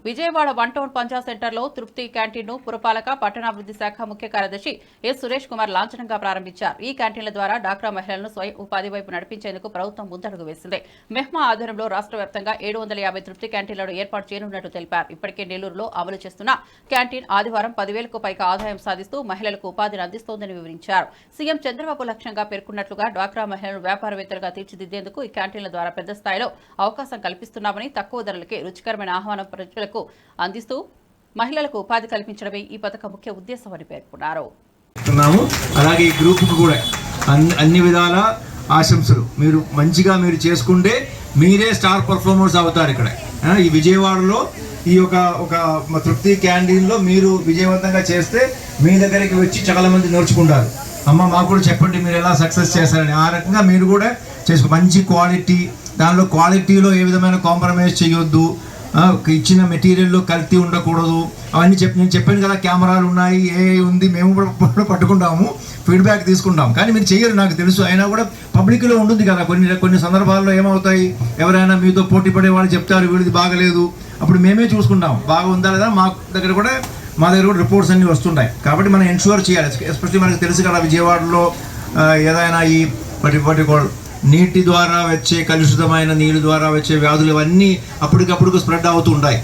Vijayawada 1 town Panchayat సెంటర్లో తృప్తి క్యాంటీన్ను పురపాలక పట్టణాభివృద్ధి శాఖ ముఖ్య కార్యదర్శి ఎస్ సురేష్ కుమార్ లాంఛనంగా ప్రారంభించారు. ఈ క్యాంటీన్ల ద్వారా డాక్రా మహిళలను స్వయం ఉపాధి వైపు నడిపించేందుకు ప్రభుత్వం ముందడుగు వేసింది. మెహ్మా ఆధ్వర్యంలో రాష్ట్ర వ్యాప్తంగా 750 తృప్తి క్యాంటీన్లను ఏర్పాటు చేయనున్నట్టు తెలిపారు. ఇప్పటికే నెల్లూరులో అమలు చేస్తున్న క్యాంటీన్ ఆదివారం 10,000కు పైగా ఆదాయం సాధిస్తూ మహిళలకు ఉపాధిని అందిస్తోందని వివరించారు. సీఎం చంద్రబాబు లక్ష్యంగా పేర్కొన్నట్లుగా డాక్రా మహిళలను వ్యాపారవేత్తలుగా తీర్చిదిద్దేందుకు ఈ క్యాంటీన్ల ద్వారా పెద్ద స్థాయిలో అవకాశం కల్పిస్తున్నామని, తక్కువ ధరలకే రుచికరమైన ఆహ్వానం ప్రజలకు అందిస్తూ మహిళలకు ఉపాధి కల్పించడమే ఈ పథకం ముఖ్య ఉద్దేశమని పేర్కొన్నారు. అలాగే ఈ గ్రూప్కు కూడా అన్ని విధాల ఆశంసలు. మీరు మంచిగా మీరు చేసుకుంటే మీరే స్టార్ పర్ఫార్మర్స్ అవుతారు. ఇక్కడ ఈ విజయవాడలో ఈ ఒక తృప్తి క్యాంటీన్లో మీరు విజయవంతంగా చేస్తే మీ దగ్గరికి వచ్చి చాలా మంది నేర్చుకుంటారు. అమ్మ మాకు కూడా చెప్పండి మీరు ఎలా సక్సెస్ చేస్తారని. ఆ రకంగా మీరు కూడా చేసుకో. మంచి క్వాలిటీ, దానిలో క్వాలిటీలో ఏ విధమైన కాంప్రమైజ్ చేయొద్దు, ఇచ్చిన మెటీరియల్లో కల్తీ ఉండకూడదు. అవన్నీ నేను చెప్పాను కదా, కెమెరాలు ఉన్నాయి, ఏ ఉంది, మేము కూడా పట్టుకుంటాము, ఫీడ్బ్యాక్ తీసుకుంటాం. కానీ మీరు చేయరు నాకు తెలుసు. అయినా కూడా పబ్లిక్లో ఉంటుంది కదా, కొన్ని సందర్భాల్లో ఏమవుతాయి, ఎవరైనా మీతో పోటీ పడే వాళ్ళు చెప్తారు వీడిది బాగలేదు, అప్పుడు మేమే చూసుకుంటాం బాగా ఉందా లేదా. మా దగ్గర కూడా రిపోర్ట్స్ అన్నీ వస్తుంటాయి. కాబట్టి మనం ఎన్ష్యూర్ చేయాలి. ఎస్పెషల్లీ మనకు తెలుసు కదా, విజయవాడలో ఏదైనా ఈ పర్టికులర్ నీటి ద్వారా వచ్చే కలుషితమైన నీళ్ళ ద్వారా వచ్చే వ్యాధులు ఇవన్నీ అప్పటికప్పుడు స్ప్రెడ్ అవుతూ ఉంటాయి.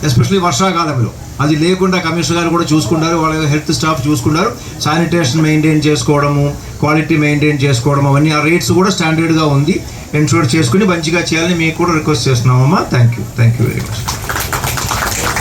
ఎస్పెషల్లీ వర్షాకాలంలో అది లేకుండా కమిషనర్ గారు కూడా చూసుకుంటారు, వాళ్ళ హెల్త్ స్టాఫ్ చూసుకుంటారు. శానిటేషన్ మెయింటైన్ చేసుకోవడము, క్వాలిటీ మెయింటైన్ చేసుకోవడం, అవన్నీ ఆ రేట్స్ కూడా స్టాండర్డ్గా ఉంది. ఎన్ష్యూర్ చేసుకుని మంచిగా చేయాలని మీకు కూడా రిక్వెస్ట్ చేస్తున్నామమ్మా. Thank you very much.